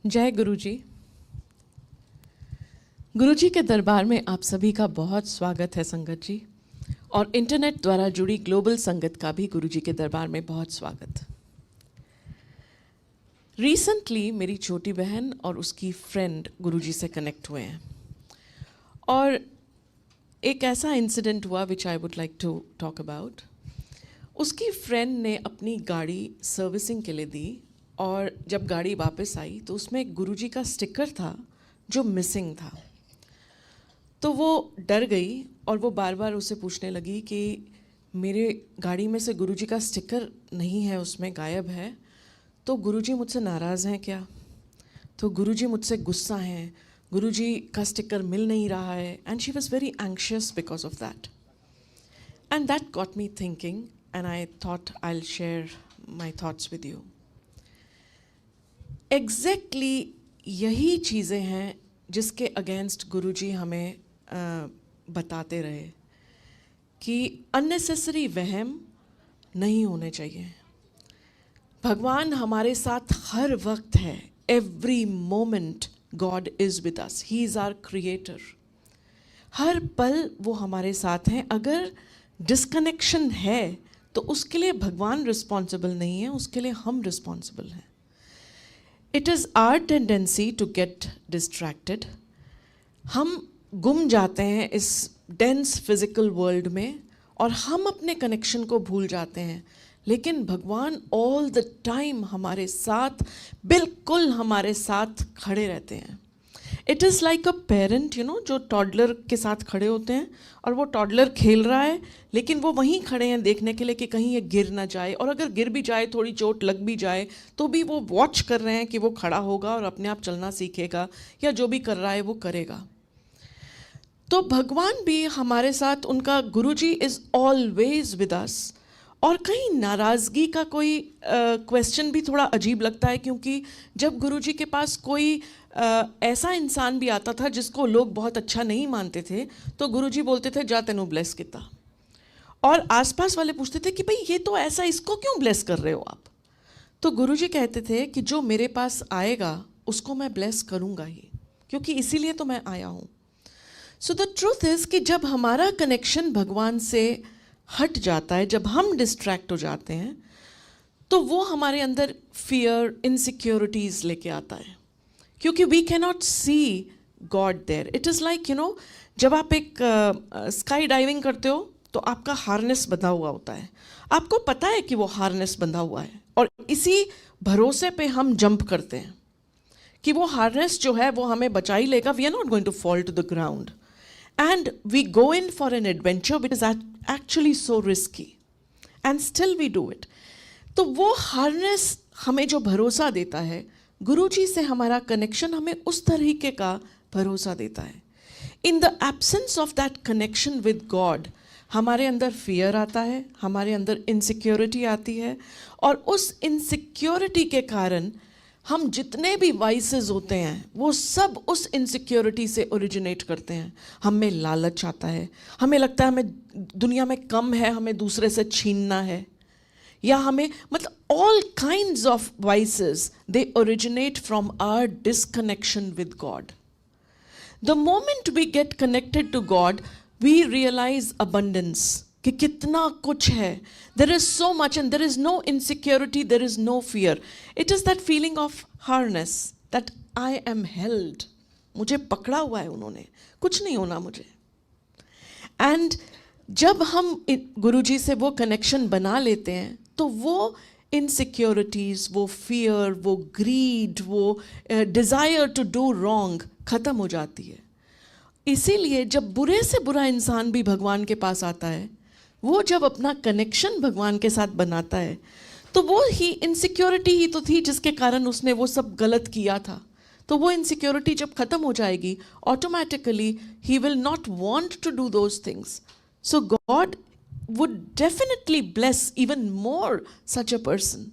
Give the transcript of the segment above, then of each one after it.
जय गुरुजी। गुरुजी के दरबार में आप सभी का बहुत स्वागत है संगत जी, और इंटरनेट द्वारा जुड़ी ग्लोबल संगत का भी गुरुजी के दरबार में बहुत स्वागत। रिसेंटली मेरी छोटी बहन और उसकी फ्रेंड गुरुजी से कनेक्ट हुए हैं, और एक ऐसा इंसिडेंट हुआ which I would like to talk about. उसकी फ्रेंड ने अपनी गाड़ी सर्विसिंग के लिए दी, और जब गाड़ी वापस आई तो उसमें एक गुरुजी का स्टिकर था जो मिसिंग था। तो वो डर गई और वो बार बार उसे पूछने लगी कि मेरे गाड़ी में से गुरुजी का स्टिकर नहीं है, उसमें गायब है, तो गुरुजी मुझसे नाराज़ हैं क्या? तो गुरुजी मुझसे गुस्सा हैं, गुरुजी का स्टिकर मिल नहीं रहा है। And she was very anxious because of that, and that got me thinking, and I thought I will share my thoughts with you. Exactly यही चीज़ें हैं जिसके अगेंस्ट गुरुजी हमें बताते रहे कि अननेसेसरी वहम नहीं होने चाहिए। भगवान हमारे साथ हर वक्त है, every moment God is with us, he is our creator. हर पल वो हमारे साथ हैं। अगर डिस्कनेक्शन है तो उसके लिए भगवान रिस्पॉन्सिबल नहीं है, उसके लिए हम रिस्पॉन्सिबल हैं। It is our tendency to get distracted. हम गुम जाते हैं इस डेंस फिजिकल वर्ल्ड में और हम अपने कनेक्शन को भूल जाते हैं, लेकिन भगवान ऑल द टाइम हमारे साथ, बिल्कुल हमारे साथ खड़े रहते हैं। It is like a parent, जो टॉडलर के साथ खड़े होते हैं, और वो टॉडलर खेल रहा है लेकिन वो वहीं खड़े हैं देखने के लिए कि कहीं ये गिर ना जाए, और अगर गिर भी जाए, थोड़ी चोट लग भी जाए, तो भी वो वॉच कर रहे हैं कि वो खड़ा होगा और अपने आप चलना सीखेगा, या जो भी कर रहा है वो करेगा। तो भगवान भी हमारे साथ, उनका गुरुजी इज़ ऑलवेज विद अस। और कहीं नाराज़गी का कोई क्वेश्चन भी थोड़ा अजीब लगता है, क्योंकि जब गुरुजी के पास कोई ऐसा इंसान भी आता था जिसको लोग बहुत अच्छा नहीं मानते थे, तो गुरुजी बोलते थे जा तेनू ब्लेस किता, और आसपास वाले पूछते थे कि भाई ये तो ऐसा, इसको क्यों ब्लेस कर रहे हो आप? तो गुरुजी कहते थे कि जो मेरे पास आएगा उसको मैं ब्लेस करूँगा ही, क्योंकि इसीलिए तो मैं आया हूँ। सो द ट्रूथ इज़ कि जब हमारा कनेक्शन भगवान से हट जाता है, जब हम डिस्ट्रैक्ट हो जाते हैं, तो वो हमारे अंदर फियर, इनसिक्योरिटीज़ लेके आता है, क्योंकि we can not see God there. It is like जब आप एक स्काई डाइविंग करते हो तो आपका हार्नेस बंधा हुआ होता है, आपको पता है कि वो हार्नेस बंधा हुआ है, और इसी भरोसे पे हम जंप करते हैं कि वो हार्नेस जो है वो हमें बचा ही लेगा, we are not going to fall to the ground, and we go in for an adventure which is actually so risky, and still we do it. तो वो हार्नेस हमें जो भरोसा देता है, गुरुजी से हमारा कनेक्शन हमें उस तरीके का भरोसा देता है। In the absence of that connection with God हमारे अंदर फियर आता है, हमारे अंदर इनसिक्योरिटी आती है, और उस इनसिक्योरिटी के कारण हम जितने भी वाइसेस होते हैं वो सब उस इनसिक्योरिटी से ओरिजिनेट करते हैं। हमें लालच आता है, हमें लगता है हमें दुनिया में कम है, हमें दूसरे से छीनना है, या हमें, मतलब all kinds of vices they originate from our disconnection with God. The moment we get connected to God we realise abundance, कि कितना कुछ है, there is so much, and there is no insecurity, there is no fear. It is that feeling of harness, that I am held, मुझे पकड़ा हुआ है उन्होंने, कुछ नहीं होना मुझे। एंड जब हम गुरुजी से वो कनेक्शन बना लेते हैं तो वो इनसिक्योरिटीज़, वो फियर, वो ग्रीड, वो डिज़ायर टू डू रॉन्ग ख़त्म हो जाती है। इसीलिए जब बुरे से बुरा इंसान भी भगवान के पास आता है, वो जब अपना कनेक्शन भगवान के साथ बनाता है, तो वो ही इनसिक्योरिटी ही तो थी जिसके कारण उसने वो सब गलत किया था। तो वो इनसिक्योरिटी जब ख़त्म हो जाएगी, ऑटोमेटिकली ही will not want to do those things. So God would definitely bless even more such a person,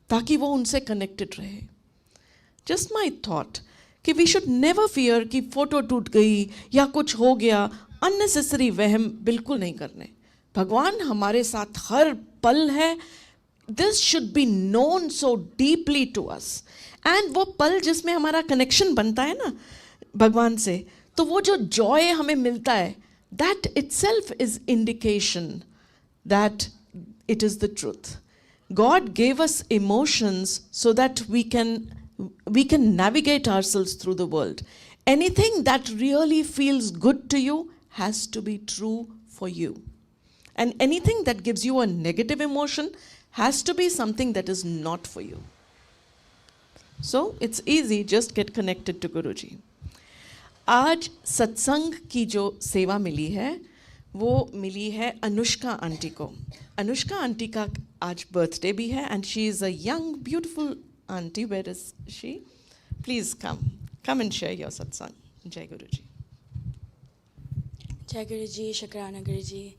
ताकि वो उनसे कनेक्टेड रहे। जस्ट माई थॉट कि वी शुड नेवर फियर कि फ़ोटो टूट गई या कुछ हो गया, अननेसेसरी वहम बिल्कुल नहीं करने। भगवान हमारे साथ हर पल है, this should be known so deeply to us. And वो पल जिसमें हमारा कनेक्शन बनता है ना भगवान से, तो वो जो जॉय हमें मिलता है, that itself is indication that it is the truth. God gave us emotions so that we can navigate ourselves through the world. Anything that really feels good to you has to be true for you. And anything that gives you a negative emotion has to be something that is not for you. So it's easy, just get connected to Guruji. आज सत्संग की जो सेवा मिली है वो मिली है Anushka aunty को. Anushka aunty का आज बर्थडे भी है and she is a young beautiful auntie. Where is she? Please come and share your satsang. Jai Guruji. Jai Guruji, Shakrana Guruji.